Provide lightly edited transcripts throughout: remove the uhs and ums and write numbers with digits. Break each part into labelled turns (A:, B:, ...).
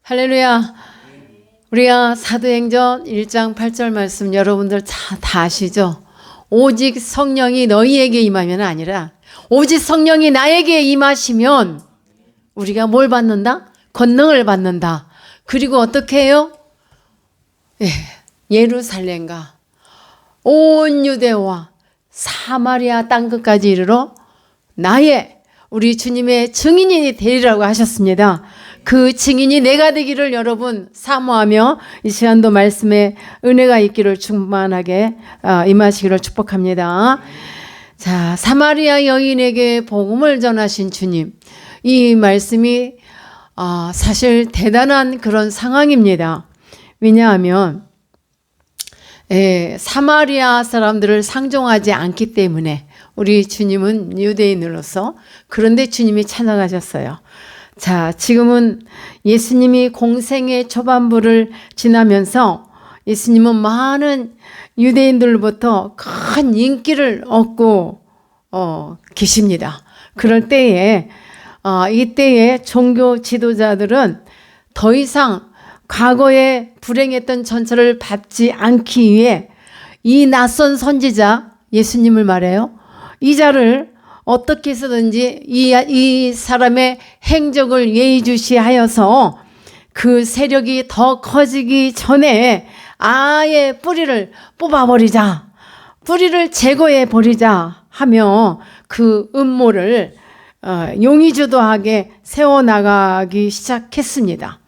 A: 할렐루야. 우리가 사도행전 1장 8절 말씀 여러분들 다 아시죠? 오직 성령이 너희에게 임하면 아니라 오직 성령이 나에게 임하시면 우리가 뭘 받는다? 권능을 받는다. 그리고 어떻게 해요? 예루살렘과 온 유대와 사마리아 땅끝까지 이르러 나의 우리 주님의 증인이 되리라고 하셨습니다. 그 증인이 내가 되기를 여러분 사모하며 이 시간도 말씀에 은혜가 있기를 충만하게 임하시기를 축복합니다. 자, 사마리아 여인에게 복음을 전하신 주님, 이 말씀이 사실 대단한 그런 상황입니다. 왜냐하면 사마리아 사람들을 상종하지 않기 때문에 우리 주님은 유대인으로서 그런데 주님이 찾아가셨어요. 자, 지금은 예수님이 공생의 초반부를 지나면서 예수님은 많은 유대인들로부터 큰 인기를 얻고 계십니다. 그럴 때에 이때의 종교 지도자들은 더 이상 과거에 불행했던 전철을 밟지 않기 위해 이 낯선 선지자 예수님을 말해요. 이 자를 어떻게 해서든지 이 사람의 행적을 예의주시하여서 그 세력이 더 커지기 전에 아예 뿌리를 뽑아버리자, 뿌리를 제거해버리자 하며 그 음모를 용의주도하게 세워나가기 시작했습니다.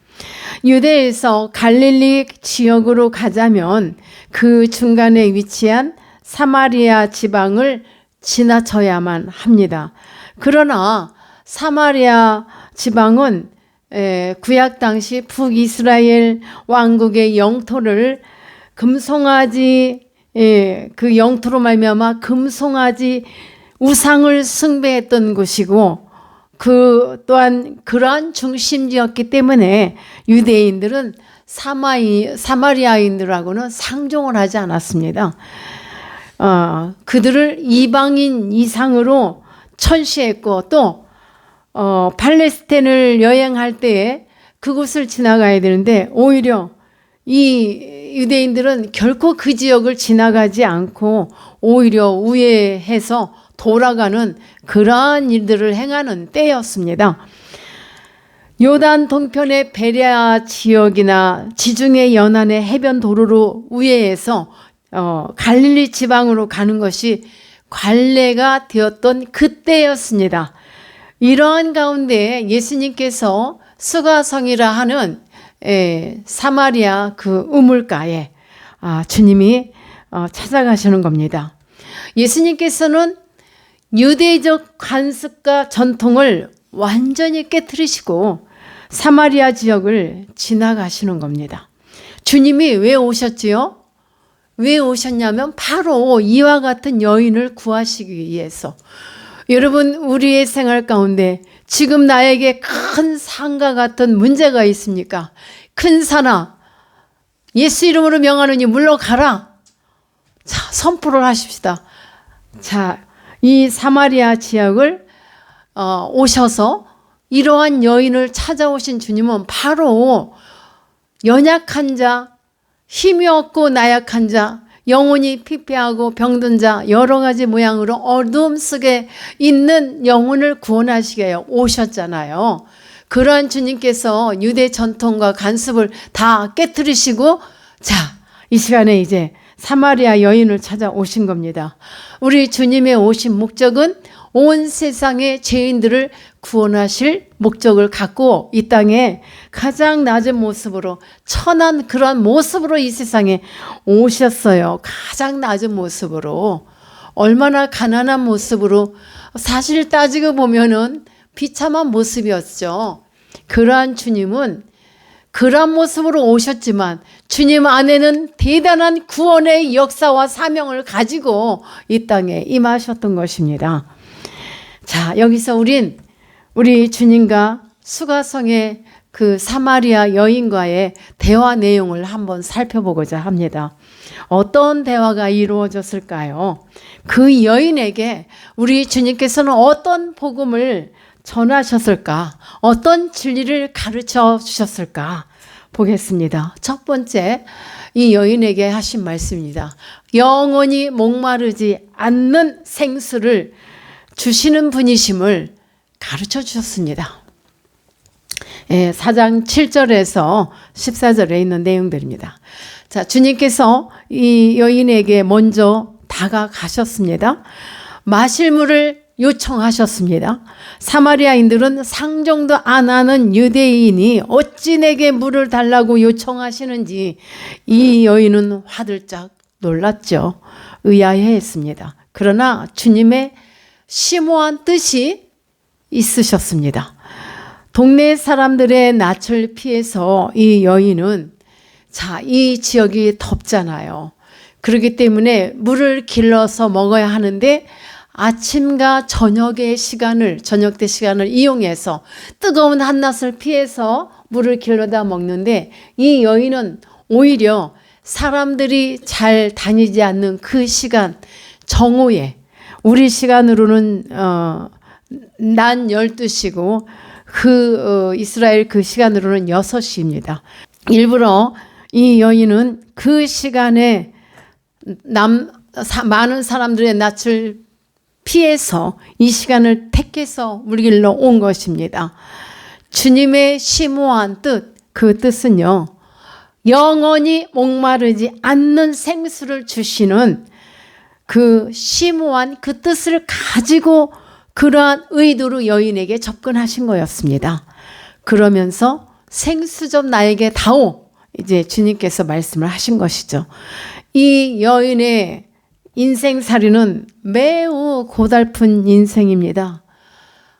A: 유대에서 갈릴리 지역으로 가자면 그 중간에 위치한 사마리아 지방을 지나쳐야만 합니다. 그러나 사마리아 지방은 구약 당시 북이스라엘 왕국의 영토를 금송아지 그 영토로 말미암아 금송아지 우상을 숭배했던 곳이고 그 또한 그러한 중심지였기 때문에 유대인들은 사마리아인들하고는 상종을 하지 않았습니다. 그들을 이방인 이상으로 천시했고 또 팔레스타인을 여행할 때에 그곳을 지나가야 되는데 오히려 이 유대인들은 결코 그 지역을 지나가지 않고 오히려 우회해서 돌아가는 그러한 일들을 행하는 때였습니다. 요단 동편의 베레아 지역이나 지중해 연안의 해변 도로로 우회해서 갈릴리 지방으로 가는 것이 관례가 되었던 그때였습니다. 이러한 가운데 예수님께서 수가성이라 하는 사마리아 그 우물가에 주님이 찾아가시는 겁니다. 예수님께서는 유대적 관습과 전통을 완전히 깨트리시고 사마리아 지역을 지나가시는 겁니다. 주님이 왜 오셨지요? 왜 오셨냐면 바로 이와 같은 여인을 구하시기 위해서. 여러분, 우리의 생활 가운데 지금 나에게 큰 산과 같은 문제가 있습니까? 큰 산아, 예수 이름으로 명하노니 물러가라. 자, 선포를 하십시다. 자, 이 사마리아 지역을 오셔서 이러한 여인을 찾아오신 주님은 바로 연약한 자, 힘이 없고 나약한 자, 영혼이 피폐하고 병든 자, 여러 가지 모양으로 어둠 속에 있는 영혼을 구원하시게 오셨잖아요. 그러한 주님께서 유대 전통과 관습을 다 깨트리시고 자, 이 시간에 이제 사마리아 여인을 찾아오신 겁니다. 우리 주님의 오신 목적은 온 세상의 죄인들을 구원하실 목적을 갖고 이 땅에 가장 낮은 모습으로 천한 그런 모습으로 이 세상에 오셨어요. 가장 낮은 모습으로. 얼마나 가난한 모습으로 사실 따지고 보면은 비참한 모습이었죠. 그러한 주님은 그러한 모습으로 오셨지만 주님 안에는 대단한 구원의 역사와 사명을 가지고 이 땅에 임하셨던 것입니다. 자, 여기서 우리 주님과 수가성의 그 사마리아 여인과의 대화 내용을 한번 살펴보고자 합니다. 어떤 대화가 이루어졌을까요? 그 여인에게 우리 주님께서는 어떤 복음을 전하셨을까? 어떤 진리를 가르쳐 주셨을까? 보겠습니다. 첫 번째, 이 여인에게 하신 말씀입니다. 영원히 목마르지 않는 생수를 주시는 분이심을 가르쳐 주셨습니다. 4장 7절에서 14절에 있는 내용들입니다. 자, 주님께서 이 여인에게 먼저 다가가셨습니다. 마실 물을 요청하셨습니다. 사마리아인들은 상종도 안 하는 유대인이 어찌 내게 물을 달라고 요청하시는지 이 여인은 화들짝 놀랐죠. 의아해했습니다. 그러나 주님의 심오한 뜻이 있으셨습니다. 동네 사람들의 낯을 피해서 이 여인은 이 지역이 덥잖아요. 그렇기 때문에 물을 길러서 먹어야 하는데 아침과 저녁 때 시간을 이용해서 뜨거운 한낮을 피해서 물을 길러다 먹는데 이 여인은 오히려 사람들이 잘 다니지 않는 그 시간 정오에 우리 시간으로는 낮 12시고 이스라엘 그 시간으로는 6시입니다. 일부러 이 여인은 그 시간에 많은 사람들의 낯을 피해서 이 시간을 택해서 물 길러 온 것입니다. 주님의 심오한 뜻, 그 뜻은요, 영원히 목마르지 않는 생수를 주시는 그 심오한 그 뜻을 가지고 그러한 의도로 여인에게 접근하신 거였습니다. 그러면서 생수 좀 나에게 다오. 이제 주님께서 말씀을 하신 것이죠. 이 여인의 인생살이는 매우 고달픈 인생입니다.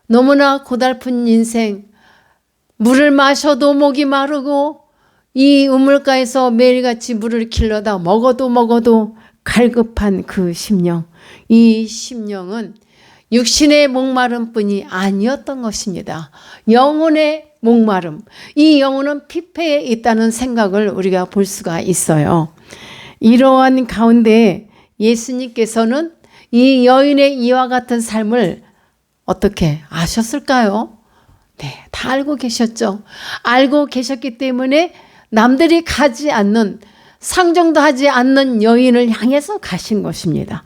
A: 너무나 고달픈 인생. 물을 마셔도 목이 마르고 이 우물가에서 매일같이 물을 길러다 먹어도 갈급한 그 심령. 이 심령은 육신의 목마름뿐이 아니었던 것입니다. 영혼의 목마름. 이 영혼은 피폐에 있다는 생각을 우리가 볼 수가 있어요. 이러한 가운데 예수님께서는 이 여인의 이와 같은 삶을 어떻게 아셨을까요? 네, 다 알고 계셨죠. 알고 계셨기 때문에 남들이 가지 않는 상종도 하지 않는 여인을 향해서 가신 것입니다.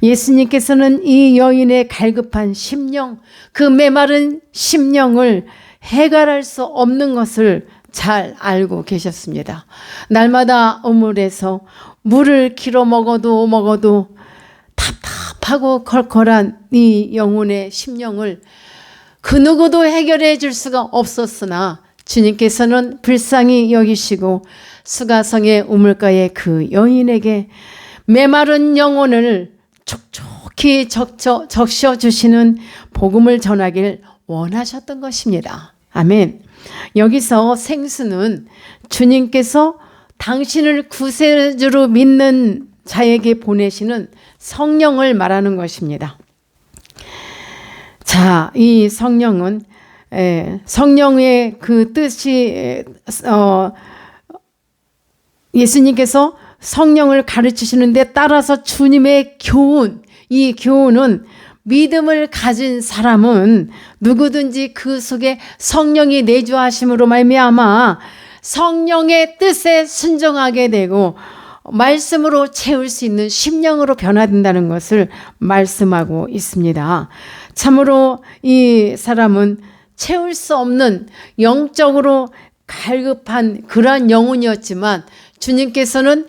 A: 예수님께서는 이 여인의 갈급한 심령, 그 메마른 심령을 해결할 수 없는 것을 잘 알고 계셨습니다. 날마다 우물에서 물을 길어 먹어도 답답하고 컬컬한 이 영혼의 심령을 그 누구도 해결해 줄 수가 없었으나 주님께서는 불쌍히 여기시고 수가성의 우물가의 그 여인에게 메마른 영혼을 촉촉히 적셔주시는 복음을 전하길 원하셨던 것입니다. 아멘. 여기서 생수는 주님께서 당신을 구세주로 믿는 자에게 보내시는 성령을 말하는 것입니다. 자, 이 성령은 성령의 그 뜻이 예수님께서 성령을 가르치시는데 따라서 주님의 교훈, 이 교훈은 믿음을 가진 사람은 누구든지 그 속에 성령이 내주하심으로 말미암아 성령의 뜻에 순종하게 되고 말씀으로 채울 수 있는 심령으로 변화된다는 것을 말씀하고 있습니다. 참으로 이 사람은 채울 수 없는 영적으로 갈급한 그러한 영혼이었지만 주님께서는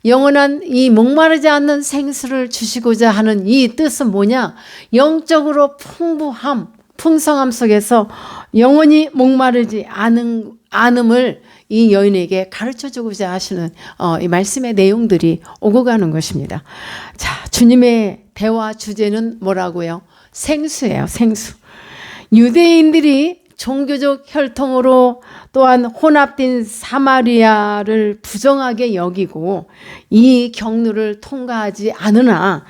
A: 영원한 이 목마르지 않는 생수를 주시고자 하는 이 뜻은 뭐냐? 영적으로 풍성함 속에서 영원히 목마르지 않음을 이 여인에게 가르쳐주고자 하시는 이 말씀의 내용들이 오고 가는 것입니다. 자, 주님의 대화 주제는 뭐라고요? 생수예요, 생수. 유대인들이 종교적 혈통으로 또한 혼합된 사마리아를 부정하게 여기고 이 경로를 통과하지 않으나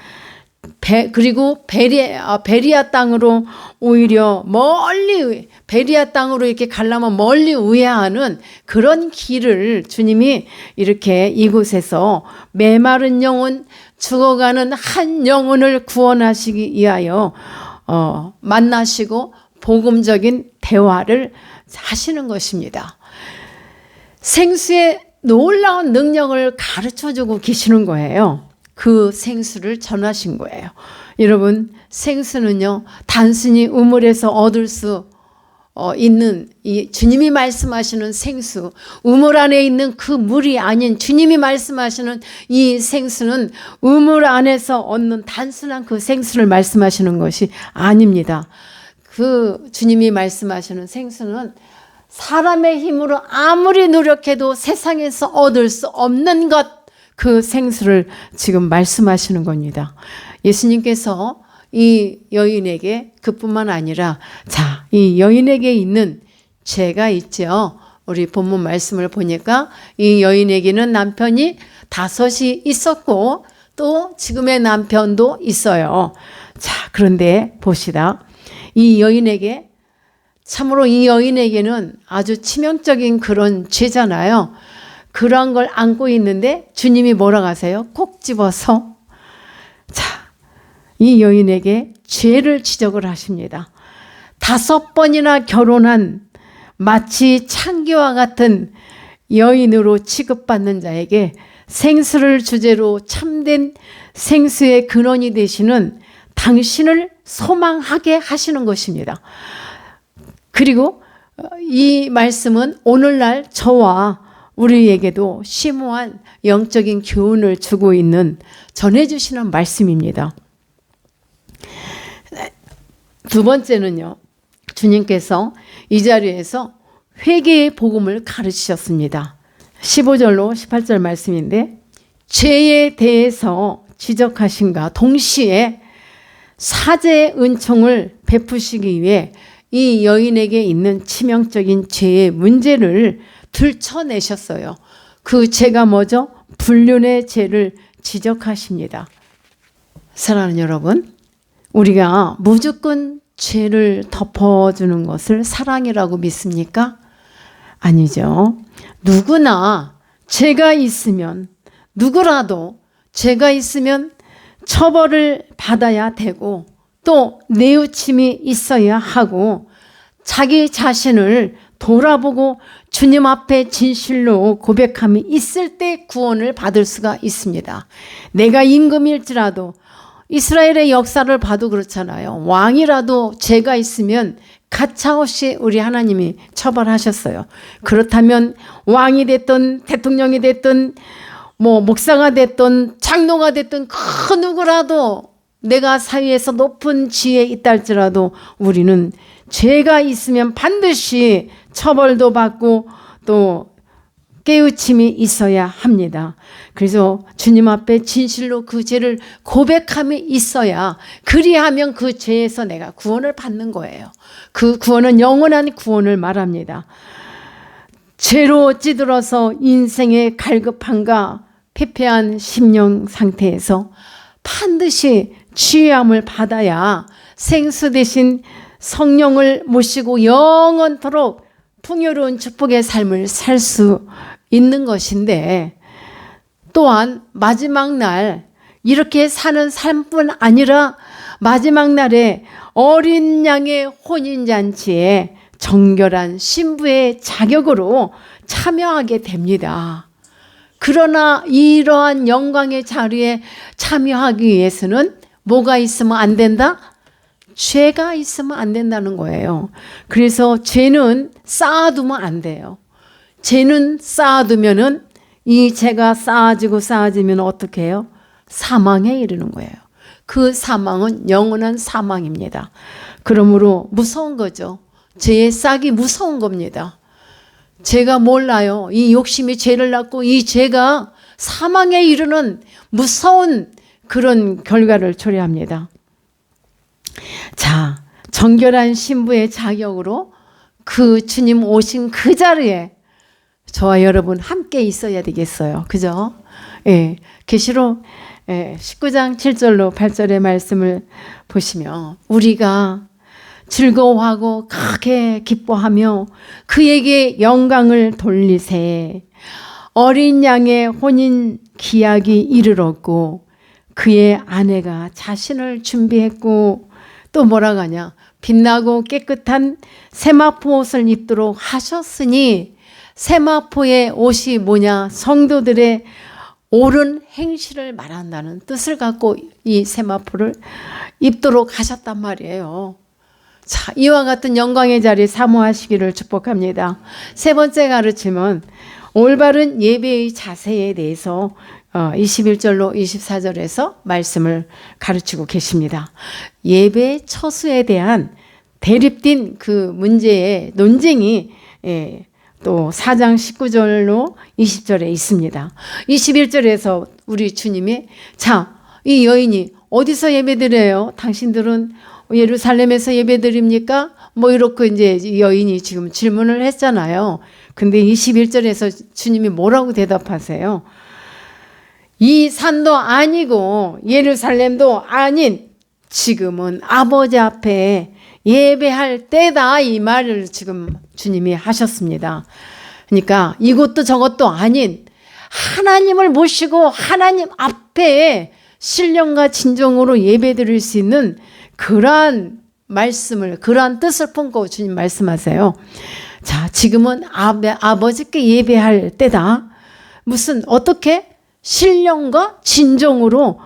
A: 그리고 베리아 땅으로 오히려 멀리 베리아 땅으로 이렇게 가려면 멀리 우회하는 그런 길을 주님이 이렇게 이곳에서 메마른 영혼 죽어가는 한 영혼을 구원하시기 위하여 만나시고 복음적인 대화를 하시는 것입니다. 생수의 놀라운 능력을 가르쳐주고 계시는 거예요. 그 생수를 전하신 거예요. 여러분, 생수는요, 단순히 우물에서 얻을 수 있는 이 주님이 말씀하시는 생수, 우물 안에 있는 그 물이 아닌 주님이 말씀하시는 이 생수는 우물 안에서 얻는 단순한 그 생수를 말씀하시는 것이 아닙니다. 그 주님이 말씀하시는 생수는 사람의 힘으로 아무리 노력해도 세상에서 얻을 수 없는 것, 그 생수를 지금 말씀하시는 겁니다. 예수님께서 이 여인에게 그뿐만 아니라, 자, 이 여인에게 있는 죄가 있죠. 우리 본문 말씀을 보니까 이 여인에게는 남편이 5이 있었고 또 지금의 남편도 있어요. 자, 그런데 봅시다. 이 여인에게, 참으로 이 여인에게는 아주 치명적인 그런 죄잖아요. 그런 걸 안고 있는데 주님이 뭐라고 하세요? 콕 집어서, 자, 이 여인에게 죄를 지적을 하십니다. 5번이나 결혼한 마치 창기와 같은 여인으로 취급받는 자에게 생수를 주제로 참된 생수의 근원이 되시는 당신을 소망하게 하시는 것입니다. 그리고 이 말씀은 오늘날 저와 우리에게도 심오한 영적인 교훈을 주고 있는, 전해주시는 말씀입니다. 두 번째는요, 주님께서 이 자리에서 회개의 복음을 가르치셨습니다. 15절로 18절 말씀인데, 죄에 대해서 지적하신가 동시에 사죄의 은총을 베푸시기 위해 이 여인에게 있는 치명적인 죄의 문제를 들춰내셨어요. 그 죄가 뭐죠? 불륜의 죄를 지적하십니다. 사랑하는 여러분, 우리가 무조건 죄를 덮어주는 것을 사랑이라고 믿습니까? 아니죠. 누구나 죄가 있으면, 누구라도 죄가 있으면 처벌을 받아야 되고 또 뉘우침이 있어야 하고, 자기 자신을 돌아보고 주님 앞에 진실로 고백함이 있을 때 구원을 받을 수가 있습니다. 내가 임금일지라도, 이스라엘의 역사를 봐도 그렇잖아요. 왕이라도 죄가 있으면 가차없이 우리 하나님이 처벌하셨어요. 그렇다면 왕이 됐든 대통령이 됐든 뭐 목사가 됐든 장로가 됐든 그 누구라도 내가 사회에서 높은 지위에 있다 할지라도 우리는 죄가 있으면 반드시 처벌도 받고 또 깨우침이 있어야 합니다. 그래서 주님 앞에 진실로 그 죄를 고백함이 있어야, 그리하면 그 죄에서 내가 구원을 받는 거예요. 그 구원은 영원한 구원을 말합니다. 죄로 찌들어서 인생의 갈급함과 패패한 심령 상태에서 반드시 취함을 받아야 생수 대신 성령을 모시고 영원토록 풍요로운 축복의 삶을 살 수 있는 것인데, 또한 마지막 날 이렇게 사는 삶뿐 아니라 마지막 날에 어린 양의 혼인잔치에 정결한 신부의 자격으로 참여하게 됩니다. 그러나 이러한 영광의 자리에 참여하기 위해서는 뭐가 있으면 안 된다? 죄가 있으면 안 된다는 거예요. 그래서 죄는 쌓아두면 안 돼요. 죄는 쌓아두면은 이 죄가 쌓아지면 어떻게 해요? 사망에 이르는 거예요. 그 사망은 영원한 사망입니다. 그러므로 무서운 거죠. 죄의 싹이 무서운 겁니다. 죄가 몰라요. 이 욕심이 죄를 낳고 이 죄가 사망에 이르는 무서운 그런 결과를 초래합니다. 자, 정결한 신부의 자격으로 그 주님 오신 그 자리에 저와 여러분 함께 있어야 되겠어요. 그죠? 예, 계시록 19장 7절로 8절의 말씀을 보시면, 우리가 즐거워하고 크게 기뻐하며 그에게 영광을 돌리세. 어린 양의 혼인 기약이 이르렀고 그의 아내가 자신을 준비했고, 또 뭐라고 하냐, 빛나고 깨끗한 세마포 옷을 입도록 하셨으니, 세마포의 옷이 뭐냐? 성도들의 옳은 행실을 말한다는 뜻을 갖고 이 세마포를 입도록 하셨단 말이에요. 자, 이와 같은 영광의 자리 사모하시기를 축복합니다. 세 번째 가르침은 올바른 예배의 자세에 대해서 21절로 24절에서 말씀을 가르치고 계십니다. 예배 처수에 대한 대립된 그 문제의 논쟁이 또 4장 19절로 20절에 있습니다. 21절에서 우리 주님이, 자, 이 여인이 어디서 예배드려요? 당신들은 예루살렘에서 예배드립니까? 뭐 이렇게 이제 이 여인이 지금 질문을 했잖아요. 근데 21절에서 주님이 뭐라고 대답하세요? 이 산도 아니고 예루살렘도 아닌 지금은 아버지 앞에 예배할 때다, 이 말을 지금 주님이 하셨습니다. 그러니까 이것도 저것도 아닌 하나님을 모시고 하나님 앞에 신령과 진정으로 예배드릴 수 있는 그러한 말씀을, 그러한 뜻을 품고 주님 말씀하세요. 자, 지금은 아버지께 예배할 때다. 무슨 어떻게? 신령과 진정으로.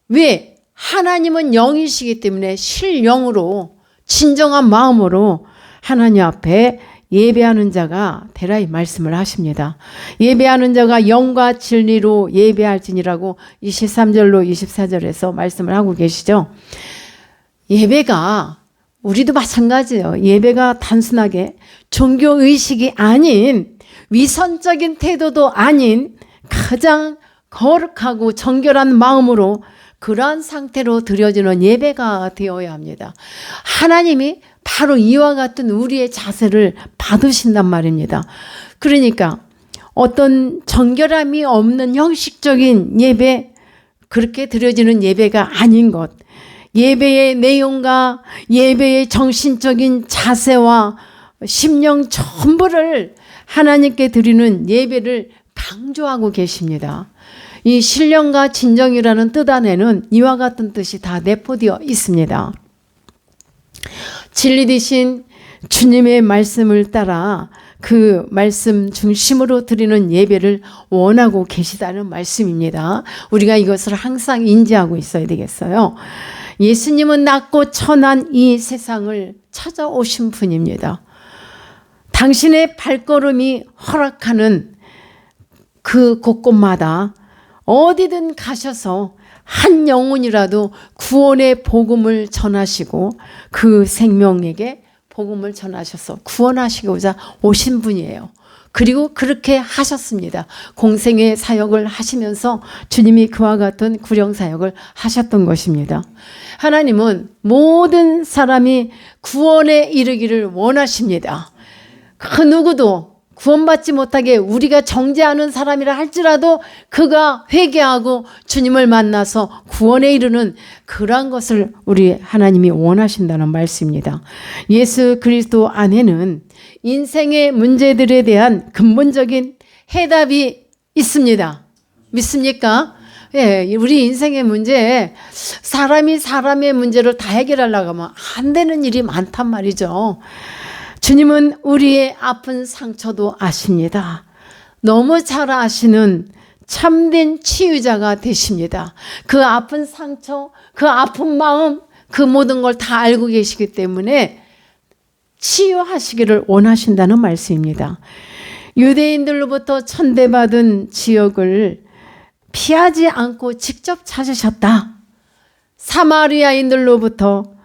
A: 왜? 하나님은 영이시기 때문에 신령으로 진정한 마음으로 하나님 앞에 예배하는 자가 되라, 이 말씀을 하십니다. 예배하는 자가 영과 진리로 예배할지니라고 23절로 24절에서 말씀을 하고 계시죠. 예배가, 우리도 마찬가지예요. 예배가 단순하게 종교의식이 아닌, 위선적인 태도도 아닌 가장 거룩하고 정결한 마음으로 그러한 상태로 드려지는 예배가 되어야 합니다. 하나님이 바로 이와 같은 우리의 자세를 받으신단 말입니다. 그러니까 어떤 정결함이 없는 형식적인 예배, 그렇게 드려지는 예배가 아닌 것, 예배의 내용과 예배의 정신적인 자세와 심령 전부를 하나님께 드리는 예배를 강조하고 계십니다. 이 신령과 진정이라는 뜻 안에는 이와 같은 뜻이 다 내포되어 있습니다. 진리 되신 주님의 말씀을 따라 그 말씀 중심으로 드리는 예배를 원하고 계시다는 말씀입니다. 우리가 이것을 항상 인지하고 있어야 되겠어요. 예수님은 낮고 천한 이 세상을 찾아오신 분입니다. 당신의 발걸음이 허락하는 그 곳곳마다 어디든 가셔서 한 영혼이라도 구원의 복음을 전하시고 그 생명에게 복음을 전하셔서 구원하시고자 오신 분이에요. 그리고 그렇게 하셨습니다. 공생의 사역을 하시면서 주님이 그와 같은 구령 사역을 하셨던 것입니다. 하나님은 모든 사람이 구원에 이르기를 원하십니다. 그 누구도 구원받지 못하게 우리가 정죄하는 사람이라 할지라도 그가 회개하고 주님을 만나서 구원에 이르는 그러한 것을 우리 하나님이 원하신다는 말씀입니다. 예수 그리스도 안에는 인생의 문제들에 대한 근본적인 해답이 있습니다. 믿습니까? 예, 우리 인생의 문제에 사람이 사람의 문제를 다 해결하려고 하면 안 되는 일이 많단 말이죠. 주님은 우리의 아픈 상처도 아십니다. 너무 잘 아시는 참된 치유자가 되십니다. 그 아픈 상처, 그 아픈 마음, 그 모든 걸 다 알고 계시기 때문에 치유하시기를 원하신다는 말씀입니다. 유대인들로부터 천대받은 지역을 피하지 않고 직접 찾으셨다. 사마리아인들로부터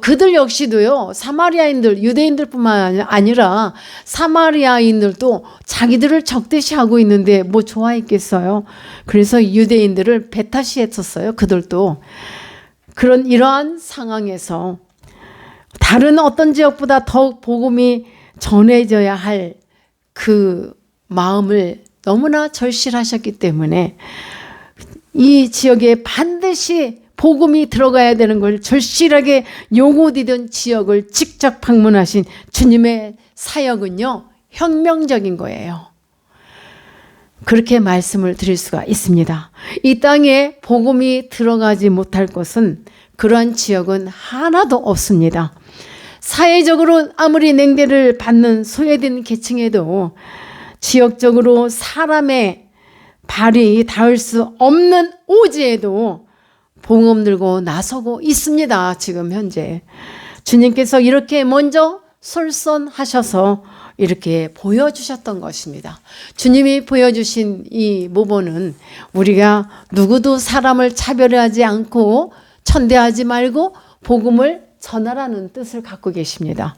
A: 그들 역시도요, 사마리아인들, 유대인들뿐만 아니라 사마리아인들도 자기들을 적대시하고 있는데 뭐 좋아했겠어요. 그래서 유대인들을 배타시했었어요. 그들도. 이러한 상황에서 다른 어떤 지역보다 더욱 복음이 전해져야 할 그 마음을 너무나 절실하셨기 때문에 이 지역에 반드시 복음이 들어가야 되는 걸 절실하게 요구되던 지역을 직접 방문하신 주님의 사역은요, 혁명적인 거예요. 그렇게 말씀을 드릴 수가 있습니다. 이 땅에 복음이 들어가지 못할 것은 그러한 지역은 하나도 없습니다. 사회적으로 아무리 냉대를 받는 소외된 계층에도 지역적으로 사람의 발이 닿을 수 없는 오지에도 복음 들고 나서고 있습니다. 지금 현재 주님께서 이렇게 먼저 솔선하셔서 이렇게 보여주셨던 것입니다. 주님이 보여주신 이 모본은 우리가 누구도 사람을 차별하지 않고 천대하지 말고 복음을 전하라는 뜻을 갖고 계십니다.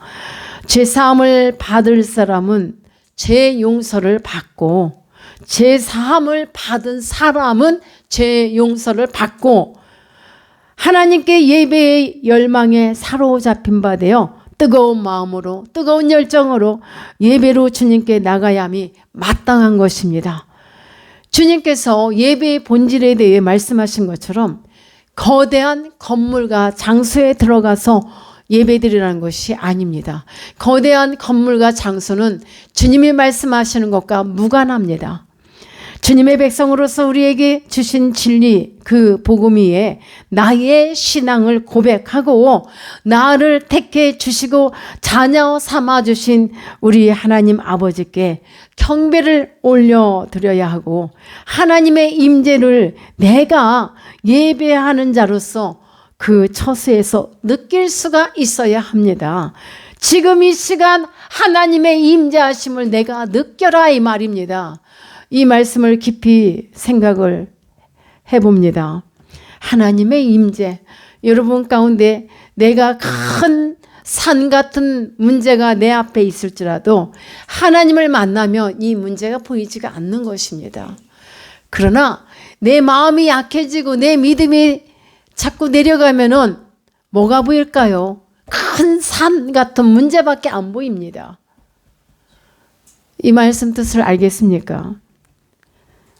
A: 죄사함을 받을 사람은 죄 용서를 받고, 죄사함을 받은 사람은 죄 용서를 받고, 하나님께 예배의 열망에 사로잡힌 바 되어 뜨거운 마음으로, 뜨거운 열정으로 예배로 주님께 나가야 함이 마땅한 것입니다. 주님께서 예배의 본질에 대해 말씀하신 것처럼 거대한 건물과 장소에 들어가서 예배드리라는 것이 아닙니다. 거대한 건물과 장소는 주님이 말씀하시는 것과 무관합니다. 주님의 백성으로서 우리에게 주신 진리, 그 복음 위에 나의 신앙을 고백하고 나를 택해 주시고 자녀 삼아 주신 우리 하나님 아버지께 경배를 올려드려야 하고, 하나님의 임재를 내가 예배하는 자로서 그 처소에서 느낄 수가 있어야 합니다. 지금 이 시간 하나님의 임재하심을 내가 느껴라, 이 말입니다. 이 말씀을 깊이 생각을 해봅니다. 하나님의 임재, 여러분 가운데 내가 큰 산 같은 문제가 내 앞에 있을지라도 하나님을 만나면 이 문제가 보이지가 않는 것입니다. 그러나 내 마음이 약해지고 내 믿음이 자꾸 내려가면은 뭐가 보일까요? 큰 산 같은 문제밖에 안 보입니다. 이 말씀 뜻을 알겠습니까?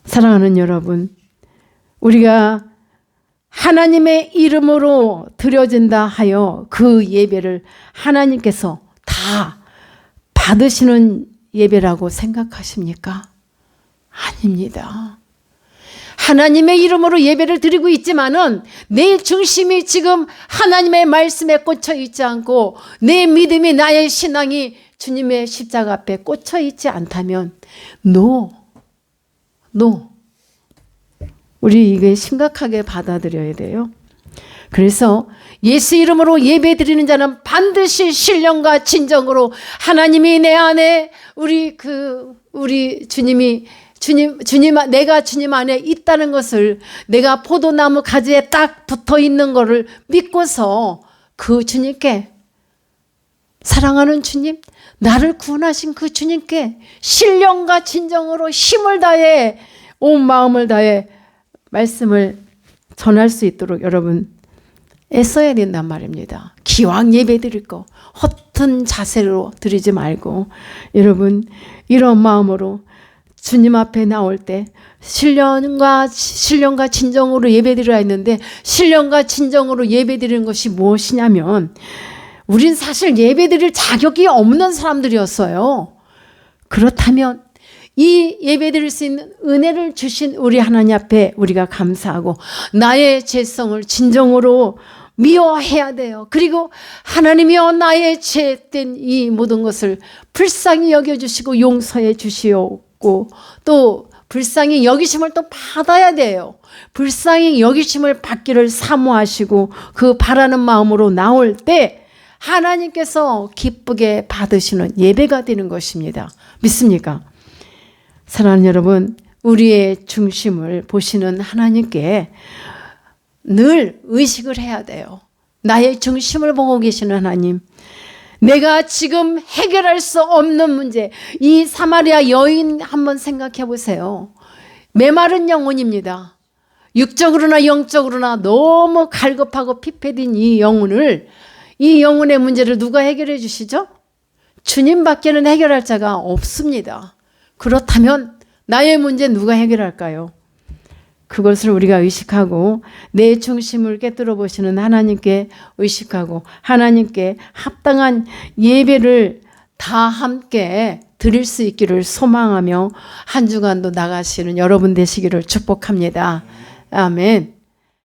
A: 사랑하는 여러분, 우리가 하나님의 이름으로 드려진다 하여 그 예배를 하나님께서 다 받으시는 예배라고 생각하십니까? 아닙니다. 하나님의 이름으로 예배를 드리고 있지만은 내 중심이 지금 하나님의 말씀에 꽂혀 있지 않고 내 믿음이, 나의 신앙이 주님의 십자가 앞에 꽂혀 있지 않다면 우리 이게 심각하게 받아들여야 돼요. 그래서 예수 이름으로 예배 드리는 자는 반드시 신령과 진정으로 하나님이 내 안에 우리 주님이 내가 주님 안에 있다는 것을, 내가 포도나무 가지에 딱 붙어 있는 것을 믿고서 그 주님께, 사랑하는 주님, 나를 구원하신 그 주님께 신령과 진정으로 힘을 다해, 온 마음을 다해 말씀을 전할 수 있도록 여러분 애써야 된단 말입니다. 기왕 예배 드릴 거 허튼 자세로 드리지 말고, 여러분 이런 마음으로 주님 앞에 나올 때 신령과 진정으로 예배 드려야 했는데, 신령과 진정으로 예배 드리는 것이 무엇이냐면, 우린 사실 예배 드릴 자격이 없는 사람들이었어요. 그렇다면 이 예배 드릴 수 있는 은혜를 주신 우리 하나님 앞에 우리가 감사하고 나의 죄성을 진정으로 미워해야 돼요. 그리고 하나님이여, 나의 죄된 이 모든 것을 불쌍히 여겨주시고 용서해 주시옵고, 또 불쌍히 여기심을 또 받아야 돼요. 불쌍히 여기심을 받기를 사모하시고 그 바라는 마음으로 나올 때 하나님께서 기쁘게 받으시는 예배가 되는 것입니다. 믿습니까? 사랑하는 여러분, 우리의 중심을 보시는 하나님께 늘 의식을 해야 돼요. 나의 중심을 보고 계시는 하나님, 내가 지금 해결할 수 없는 문제, 이 사마리아 여인 한번 생각해 보세요. 메마른 영혼입니다. 육적으로나 영적으로나 너무 갈급하고 피폐된 이 영혼의 문제를 누가 해결해 주시죠? 주님밖에는 해결할 자가 없습니다. 그렇다면 나의 문제 누가 해결할까요? 그것을 우리가 의식하고 내 중심을 깨뜨려 보시는 하나님께 의식하고 하나님께 합당한 예배를 다 함께 드릴 수 있기를 소망하며 한 주간도 나가시는 여러분 되시기를 축복합니다. 아멘.